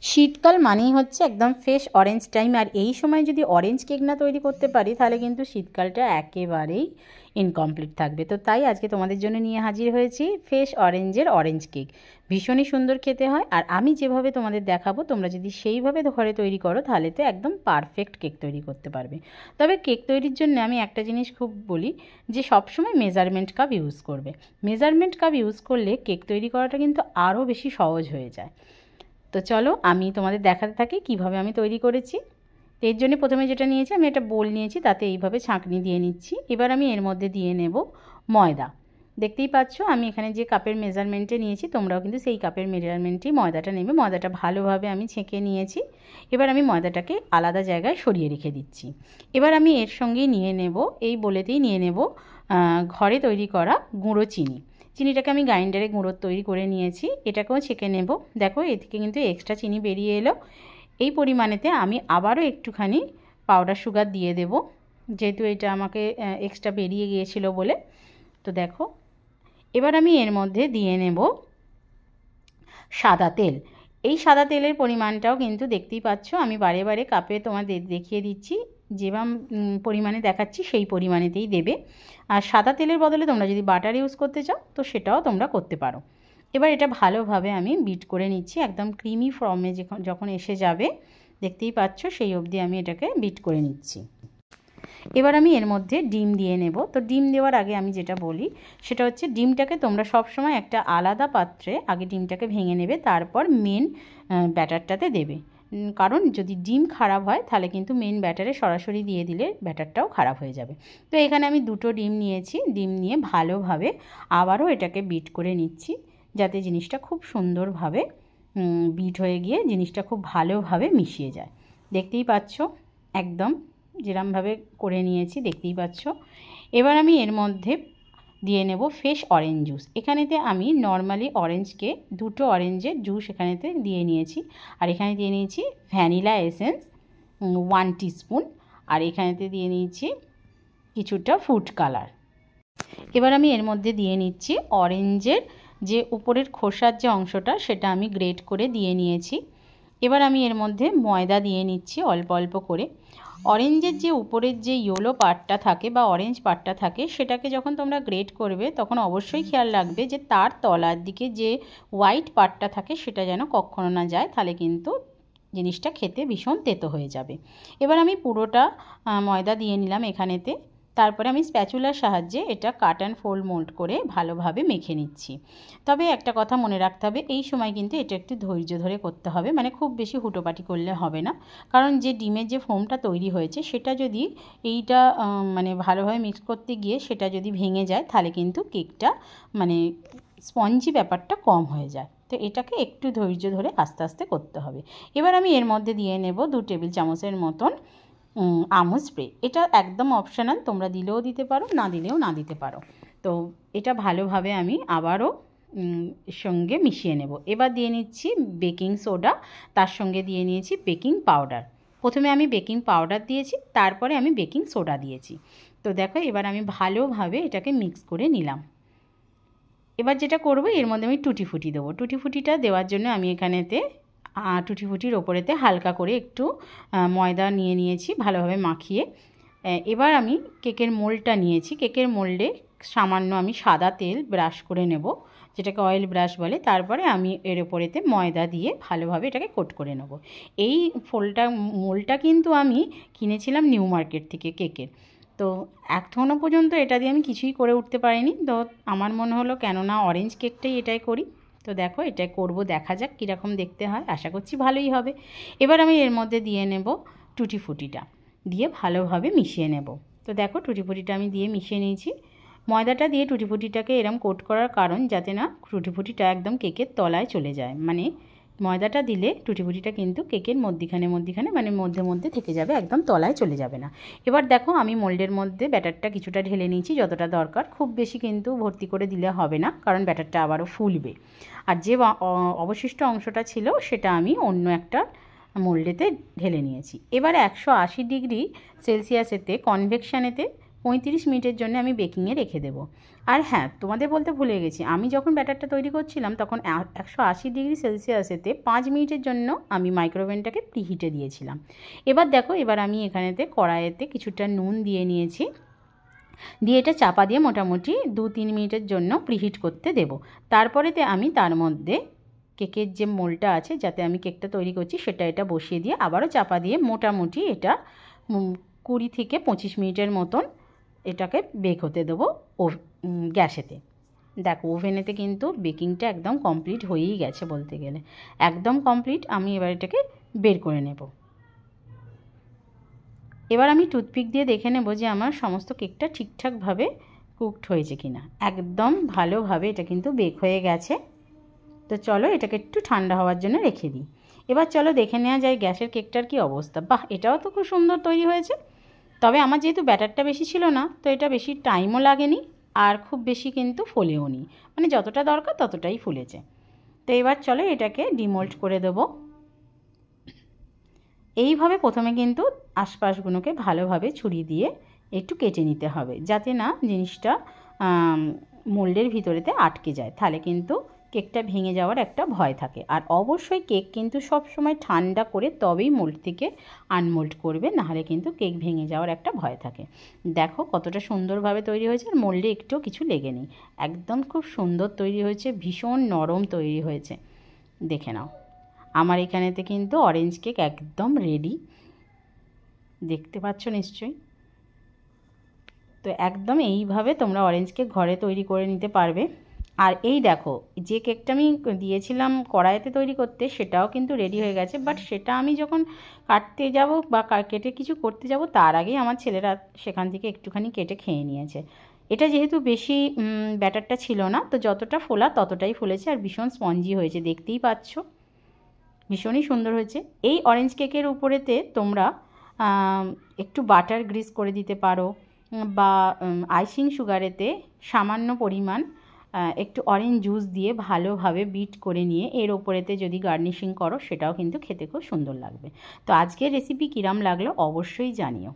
শীতকাল মানেই হচ্ছে একদম ফ্রেশ অরেঞ্জ টাইম, আর এই সময় যদি অরেঞ্জ কেক না তৈরি করতে পারি তাহলে কিন্তু শীতকালটা একেবারেই ইনকমপ্লিট থাকবে। তো তাই আজকে তোমাদের জন্য নিয়ে হাজির হয়েছি ফ্রেশ অরেঞ্জের অরেঞ্জ কেক। ভীষণই সুন্দর খেতে হয়, আর আমি যেভাবে তোমাদের দেখাবো তোমরা যদি সেইভাবে ঘরে তৈরি করো তাহলে তো একদম পারফেক্ট কেক তৈরি করতে পারবে। তবে কেক তৈরির জন্য আমি একটা জিনিস খুব বলি যে সবসময় মেজারমেন্ট কাপ ইউজ করবে। মেজারমেন্ট কাপ ইউজ করলে কেক তৈরি করাটা কিন্তু আরও বেশি সহজ হয়ে যায়। তো চলো আমি তোমাদের দেখাতে থাকি কিভাবে আমি তৈরি করেছি। তো এর জন্য প্রথমে যেটা নিয়েছি, আমি একটা বোল নিয়েছি, তাতে এইভাবে ছাঁকনি দিয়ে নিচ্ছি। এবার আমি এর মধ্যে দিয়ে নেব ময়দা। দেখতেই পাচ্ছ আমি এখানে যে কাপের মেজারমেন্টে নিয়েছি তোমরাও কিন্তু সেই কাপের মেজারমেন্টেই ময়দাটা নেবে। ময়দাটা ভালোভাবে আমি ছেঁকে নিয়েছি। এবার আমি ময়দাটাকে আলাদা জায়গায় সরিয়ে রেখে দিচ্ছি। এবার আমি এর সঙ্গেই নিয়ে নেব, এই বোলেতেই নিয়ে নেব ঘরে তৈরি করা গুঁড়ো চিনি। চিনিটাকে আমি গ্রাইন্ডারে গুঁড়ো তৈরি করে নিয়েছি, এটাকেও ছেঁকে নেব। দেখো এ থেকে কিন্তু এক্সট্রা চিনি বেরিয়ে এলো। এই পরিমাণেতে আমি আবারও একটুখানি পাউডার সুগার দিয়ে দেব, যেহেতু এটা আমাকে এক্সট্রা বেরিয়ে গিয়েছিল বলে। তো দেখো এবার আমি এর মধ্যে দিয়ে নেব সাদা তেল। এই সাদা তেলের পরিমাণটাও কিন্তু দেখতেই পাচ্ছ আমি বারে বারে কাপে তোমাদের দেখিয়ে দিচ্ছি, যেভাবে পরিমাণে দেখাচ্ছি সেই পরিমাণেতেই দেবে। আর সাদা তেলের বদলে তোমরা যদি বাটার ইউজ করতে চাও তো সেটাও তোমরা করতে পারো। এবার এটা ভালোভাবে আমি বিট করে নিচ্ছি, একদম ক্রিমি ফর্মে যখন এসে যাবে, দেখতেই পাচ্ছ সেই অবধি আমি এটাকে বিট করে নিচ্ছি। এবার আমি এর মধ্যে ডিম দিয়ে নেব। তো ডিম দেওয়ার আগে আমি যেটা বলি সেটা হচ্ছে ডিমটাকে তোমরা সবসময় একটা আলাদা পাত্রে আগে ডিমটাকে ভেঙে নেবে, তারপর মেন ব্যাটারটাতে দেবে। কারণ যদি ডিম খারাপ হয় তাহলে কিন্তু মেন ব্যাটারে সরাসরি দিয়ে দিলে ব্যাটারটাও খারাপ হয়ে যাবে। তো এখানে আমি দুটো ডিম নিয়েছি, ডিম নিয়ে ভালোভাবে আবারও এটাকে বিট করে নিচ্ছি, যাতে জিনিসটা খুব সুন্দরভাবে বিট হয়ে গিয়ে জিনিসটা খুব ভালোভাবে মিশিয়ে যায়। দেখতেই পাচ্ছ একদম যেরমভাবে করে নিয়েছি, দেখতেই পাচ্ছ। এবার আমি এর মধ্যে দিয়ে নেব ফ্রেশ অরেঞ্জ জুস। এখানেতে আমি নর্মালি অরেঞ্জকে দুটো অরেঞ্জের জুস এখানেতে দিয়ে নিয়েছি, আর এখানে দিয়ে নিয়েছি ভ্যানিলা এসেন্স 1 টিস্পুন, আর এখানেতে দিয়ে নিয়েছি কিছুটা ফুড কালার। এবার আমি এর মধ্যে দিয়ে নিচ্ছি অরেঞ্জের যে উপরের খোসার যে অংশটা সেটা আমি গ্রেট করে দিয়ে নিয়েছি। এবার আমি এর মধ্যে ময়দা দিয়ে নিচ্ছি অল্প অল্প করে। অরেঞ্জের যে উপরের যে ইয়েলো পার্টটা থাকে বা অরেঞ্জ পার্টটা থাকে সেটাকে যখন তোমরা গ্রেট করবে তখন অবশ্যই খেয়াল রাখবে যে তার তলার দিকে যে হোয়াইট পার্টটা থাকে সেটা যেন কখনো না যায়, তাহলে কিন্তু জিনিসটা খেতে ভীষণ তেতো হয়ে যাবে। এবার আমি পুরোটা ময়দা দিয়ে নিলাম এখানেতে। তারপরে আমি স্প্যাচুলার সাহায্যে এটা কাট অ্যান্ড ফোল্ড মোল্ড করে ভালোভাবে মেখে নিচ্ছি। তবে একটা কথা মনে রাখতে হবে, এই সময় কিন্তু এটা একটু ধৈর্য ধরে করতে হবে, মানে খুব বেশি হুটোপাটি করলে হবে না। কারণ যে ডিমের যে ফোমটা তৈরি হয়েছে সেটা যদি এইটা মানে ভালোভাবে মিক্স করতে গিয়ে সেটা যদি ভেঙে যায় তাহলে কিন্তু কেকটা মানে স্পঞ্জি ব্যাপারটা কম হয়ে যায়। তো এটাকে একটু ধৈর্য ধরে আস্তে আস্তে করতে হবে। এবার আমি এর মধ্যে দিয়ে নেব 2 টেবিল চামচের মতন আমুল স্প্রে। এটা একদম অপশনাল, তোমরা দিলেও দিতে পারো, না দিলেও না দিতে পারো। তো এটা ভালোভাবে আমি আবারও সঙ্গে মিশিয়ে নেব। এবার দিয়ে নিচ্ছি বেকিং সোডা, তার সঙ্গে দিয়ে নিয়েছি বেকিং পাউডার। প্রথমে আমি বেকিং পাউডার দিয়েছি, তারপরে আমি বেকিং সোডা দিয়েছি। তো দেখো এবার আমি ভালোভাবে এটাকে মিক্স করে নিলাম। এবার যেটা করব এর মধ্যে আমি টুটি ফুটি দেবো। টুটি ফুটিটা দেওয়ার জন্য আমি এখানেতে টুটি ফুটির ওপরেতে হালকা করে একটু ময়দা নিয়ে নিয়েছি ভালোভাবে মাখিয়ে। এবার আমি কেকের মোল্ডটা নিয়েছি, কেকের মোল্ডে সামান্য আমি সাদা তেল ব্রাশ করে নেব, যেটাকে অয়েল ব্রাশ বলে। তারপরে আমি এর ওপরেতে ময়দা দিয়ে ভালোভাবে এটাকে কোট করে নেব। এই মোল্ডটা কিন্তু আমি কিনেছিলাম নিউ মার্কেট থেকে কেকের। তো এখনও পর্যন্ত এটা দিয়ে আমি কিছুই করে উঠতে পারিনি। তো আমার মনে হলো কেননা অরেঞ্জ কেকটাই এটাই করি। তো দেখো এটাই করব, দেখা যাক কীরকম দেখতে হয়, আশা করছি ভালোই হবে। এবার আমি এর মধ্যে দিয়ে নেব টুটি ফুটিটা, দিয়ে ভালোভাবে মিশিয়ে নেব। তো দেখো টুটি ফুটিটা আমি দিয়ে মিশিয়ে নিয়েছি। ময়দাটা দিয়ে টুটি ফুটিটাকে এরম কোট করার কারণ যাতে না টুটি ফুটিটা একদম কেকের তলায় চলে যায়, মানে ময়দাটা দিলে টুটি ফুটিটা কিন্তু কেকের মধ্যিখানে মানে মধ্যে মধ্যে থেকে যাবে, একদম তলায় চলে যাবে না। এবার দেখো আমি মোল্ডের মধ্যে ব্যাটারটা কিছুটা ঢেলে নিয়েছি যতটা দরকার, খুব বেশি কিন্তু ভর্তি করে দিলে হবে না, কারণ ব্যাটারটা আবারও ফুলবে। আর যে অবশিষ্ট অংশটা ছিল সেটা আমি অন্য একটা মোল্ডেতে ঢেলে নিয়েছি। এবার 180 ডিগ্রি সেলসিয়াসেতে কনভেকশানেতে 35 মিনিটের জন্য আমি বেকিংয়ে রেখে দেবো। আর হ্যাঁ, তোমাদের বলতে ভুলে গেছি, আমি যখন ব্যাটারটা তৈরি করছিলাম তখন 180 ডিগ্রি সেলসিয়াসেতে 5 মিনিটের জন্য আমি মাইক্রোওভেনটাকে প্রিহিটে দিয়েছিলাম। এবার দেখো, এবার আমি এখানেতে কড়াইতে কিছুটা নুন দিয়ে নিয়েছি, দিয়ে এটা চাপা দিয়ে মোটামুটি 2-3 মিনিটের জন্য প্রিহিট করতে দেব। তারপরেতে আমি তার মধ্যে কেকের যে মোলটা আছে, যাতে আমি কেকটা তৈরি করছি, এটা বসিয়ে দিয়ে আবারও চাপা দিয়ে মোটামুটি এটা 20 থেকে 25 মিনিটের মতন এটাকে বেক হতে দেবো গ্যাসেতে। দেখো, ওভেনেতে কিন্তু বেকিংটা একদম কমপ্লিট হয়েই গেছে বলতে গেলে, একদম কমপ্লিট। আমি এবার এটাকে বের করে নেব। এবার আমি টুথপিক দিয়ে দেখে নেব যে আমার সমস্ত কেকটা ঠিকঠাকভাবে কুকড হয়েছে কিনা। একদম ভালোভাবে এটা কিন্তু বেক হয়ে গেছে। তো চলো এটাকে একটু ঠান্ডা হওয়ার জন্য রেখে দিই। এবার চলো দেখে নেওয়া যায় গ্যাসের কেকটার কি অবস্থা। বাহ, এটাও তো খুব সুন্দর তৈরি হয়েছে। তবে আমার যেহেতু ব্যাটারটা বেশি ছিল না, তো এটা বেশি টাইমও লাগেনি আর খুব বেশি কিন্তু ফোলেও নি, মানে যতটা দরকার ততটাই ফুলেছে। তো এবার চলো এটাকে ডিমোল্ড করে দেবো। এইভাবে প্রথমে কিন্তু আশপাশগুলোকে ভালোভাবে ছুরি দিয়ে একটু কেটে নিতে হবে, যাতে না জিনিসটা মোল্ডের ভিতরেতে আটকে যায়, তাহলে কিন্তু কেকটা ভেঙে যাওয়ার একটা ভয় থাকে। আর অবশ্যই কেক কিন্তু সব সময় ঠান্ডা করে তবেই মোল্ড থেকে আনমোল্ড করবে, নাহলে কিন্তু কেক ভেঙে যাওয়ার একটা ভয় থাকে। দেখো কতটা সুন্দরভাবে তৈরি হয়েছে, আর মোল্ডে একটুও কিছু লেগে নেই, একদম খুব সুন্দর তৈরি হয়েছে, ভীষণ নরম তৈরি হয়েছে। দেখে নাও, আমার এখানেতে কিন্তু অরেঞ্জ কেক একদম রেডি, দেখতে পাচ্ছ নিশ্চয়ই। তো একদম এইভাবে তোমরা অরেঞ্জ কেক ঘরে তৈরি করে নিতে পারবে। আর এই দেখো, যে কেকটা আমি দিয়েছিলাম কড়াইতে তৈরি করতে, সেটাও কিন্তু রেডি হয়ে গেছে। বাট সেটা আমি যখন কাটতে যাব বা কেটে কিছু করতে যাব, তার আগেই আমার ছেলেরা সেখান থেকে একটুখানি কেটে খেয়ে নিয়েছে। এটা যেহেতু বেশি ব্যাটারটা ছিল না, তো যতটা ফোলা ততটাই ফুলেছে, আর ভীষণ স্পঞ্জি হয়েছে, দেখতেই পাচ্ছ, ভীষণই সুন্দর হয়েছে। এই অরেঞ্জ কেকের উপরেতে তোমরা একটু বাটার গ্রিস করে দিতে পারো, বা আইসিং সুগারেতে সামান্য পরিমাণ একটু অরেঞ্জ জুস দিয়ে ভালোভাবে বিট করে নিয়ে এর ওপরেতে যদি গার্নিশিং করো, সেটাও কিন্তু খেতে খুব সুন্দর লাগবে। তো আজকের রেসিপি কিরম লাগলো অবশ্যই জানিও।